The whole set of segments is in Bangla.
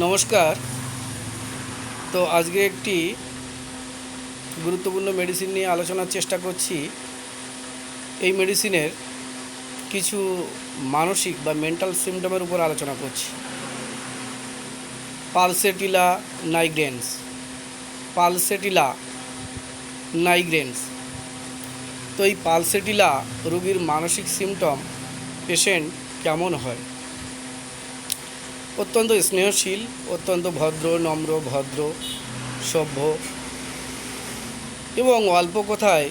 নমস্কার। তো আজকে একটি গুরুত্বপূর্ণ মেডিসিন নিয়ে আলোচনার চেষ্টা করছি। এই মেডিসিনের কিছু মানসিক বা মেন্টাল সিমটমের উপর আলোচনা করছি। পালসেটিলা নাইগ্রেন্স। পালসেটিলা নাইগ্রেন্স। তো এই পালসেটিলা রোগীর মানসিক সিমটম পেশেন্ট কেমন হয়? অত্যন্ত স্নেহশীল, অত্যন্ত ভদ্র, নম্র, ভদ্র, সভ্য এবং অল্প কথায়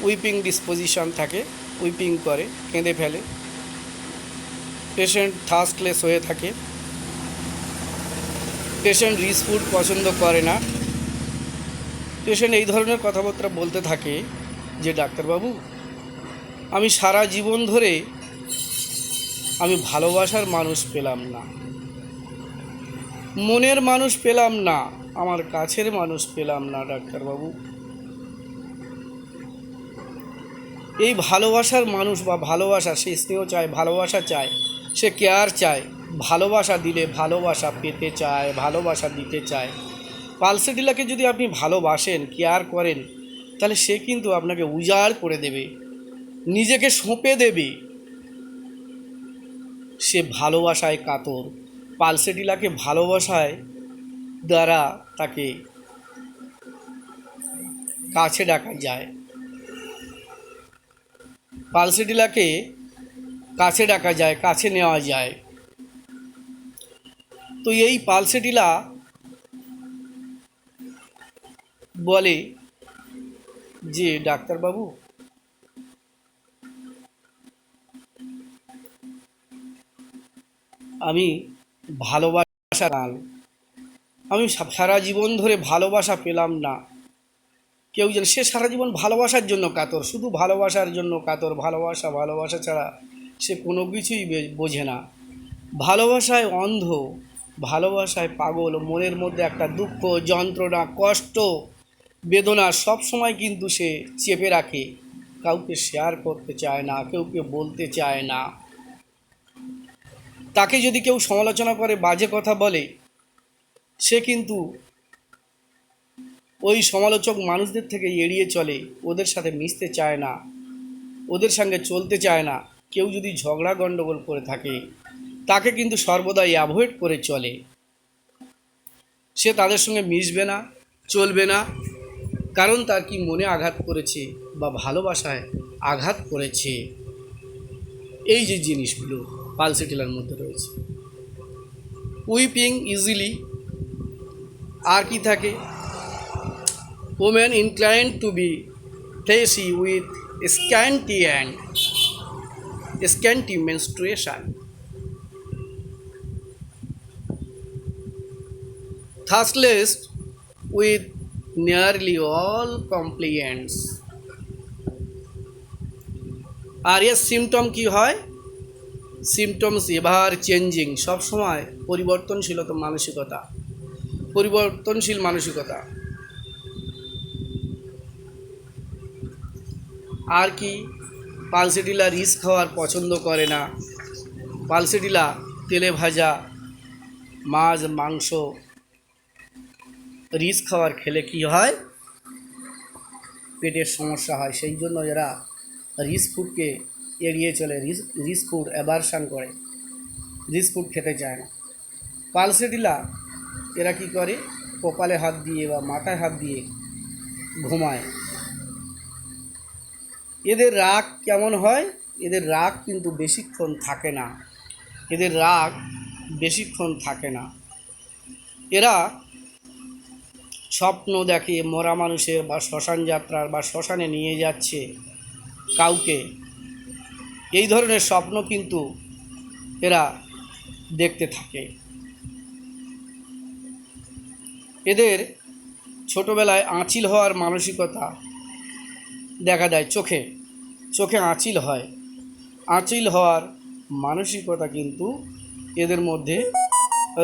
উইপিং ডিসপোজিশন থাকে, উইপিং করে, কেঁদে ফেলে। পেশেন্ট থার্স্টলেস হয়ে থাকে। পেশেন্ট রিচ ফুড পছন্দ করে না। পেশেন্ট এই ধরনের কথাবার্তা বলতে থাকে যে, ডাক্তারবাবু, আমি সারা জীবন ধরে আমি ভালোবাসার মানুষ পেলাম না, মনের মানুষ পেলাম না, আমার কাছের মানুষ পেলাম না ডাক্তারবাবু। এই ভালোবাসার মানুষ বা ভালোবাসা, সে স্নেহ চায়, ভালোবাসা চায়, সে কেয়ার চায়, ভালোবাসা দিলে ভালোবাসা পেতে চায়, ভালোবাসা দিতে চায়। পালসেটিলাকে যদি আপনি ভালোবাসেন, কেয়ার করেন, তাহলে সে কিন্তু আপনাকে উজাড় করে দেবে, নিজেকে সঁপে দেবে। সে ভালোবাসায় কাতর। পালসেটিলাকে ভালোবাসায় দ্বারা তাকে কাছে ডাকা যায়। পালসেটিলাকে কাছে ডাকা যায়, কাছে নেওয়া যায়। তো এই পালসেটিলা বলে যে, ডাক্তারবাবু, আমি ভালোবাসা আমি সারা জীবন ধরে ভালোবাসা পেলাম না। কেউ যেন, সে সারা জীবন ভালোবাসার জন্য কাতর, শুধু ভালোবাসার জন্য কাতর। ভালোবাসা ভালোবাসা ছাড়া সে কোনো কিছুই বোঝে না। ভালোবাসায় অন্ধ, ভালোবাসায় পাগল। মনের মধ্যে একটা দুঃখ, যন্ত্রণা, কষ্ট, বেদনা সব সময় কিন্তু সে চেপে রাখে। কাউকে শেয়ার করতে চায় না, কাউকে বলতে চায় না। তাকে যদি কেউ সমালোচনা করে, বাজে কথা বলে, সে কিন্তু ওই সমালোচক মানুষদের থেকে এড়িয়ে চলে, ওদের সাথে মিশতে চায় না, ওদের সঙ্গে চলতে চায় না। কেউ যদি ঝগড়া গণ্ডগোল করে থাকে, তাকে কিন্তু সর্বদাই অ্যাভয়েড করে চলে। সে তাদের সঙ্গে মিশবে না, চলবে না। কারণ তার কি মনে আঘাত করেছে বা ভালোবাসায় আঘাত করেছে। এই যে জিনিসগুলো পালসেটিলার মধ্যে রয়েছে। Whipping easily. আর কি থাকে? Women inclined to be fleshy with scanty menstruation. Thirstless with nearly all complaints. আর এর সিমটম কি হয়? সিমটমস এভার চেঞ্জিং, সবসময় পরিবর্তনশীলতা, মানসিকতা, পরিবর্তনশীল মানসিকতা। আর কি? পালসেটিলা রিচ খাওয়ার পছন্দ করে না। পালসেটিলা তেলে ভাজা মাছ, মাংস, রিচ খাওয়ার খেলে কি হয়? পেটের সমস্যা হয়। সেই জন্য এরা রিচ ফুডকে এড়িয়ে চলে, রিচ ফুড অ্যাভারশন করে, রিচ ফুড খেতে চায় না। পালসেটিলা এরা কি করে? কপালে হাত দিয়ে বা মাথায় হাত দিয়ে ঘুমায়। এদের রাগ কেমন হয়? এদের রাগ কিন্তু বেশিক্ষণ থাকে না। এদের রাগ বেশিক্ষণ থাকে না। এরা স্বপ্ন দেখে মরা মানুষের বা শ্মশান যাত্রার বা শ্মশানে নিয়ে যাচ্ছে কাউকে। এই ধরনের স্বপ্ন কিন্তু এরা দেখতে থাকে। এদের ছোটোবেলায় আঁচিল হওয়ার মানসিকতা দেখা দেয়। চোখে চোখে আঁচিল হয়। আঁচিল হওয়ার মানসিকতা কিন্তু এদের মধ্যে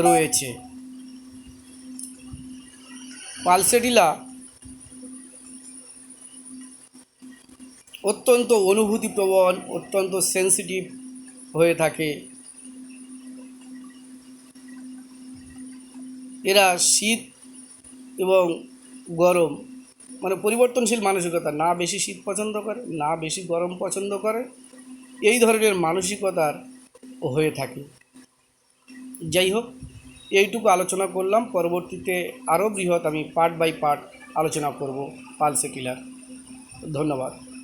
রয়েছে। পালসেটিলা অত্যন্ত অনুভূতিপ্রবণ, অত্যন্ত সেন্সিটিভ হয়ে থাকে। এরা শীত এবং গরম মানে পরিবর্তনশীল মানসিকতা, না বেশি শীত পছন্দ করে না বেশি গরম পছন্দ করে, এই ধরনের মানসিকতার হয়ে থাকে। যাই হোক, এইটুকু আলোচনা করলাম। পরবর্তীতে আরও বৃহৎ আমি পার্ট বাই পার্ট আলোচনা করব পাল সেটিলার। ধন্যবাদ।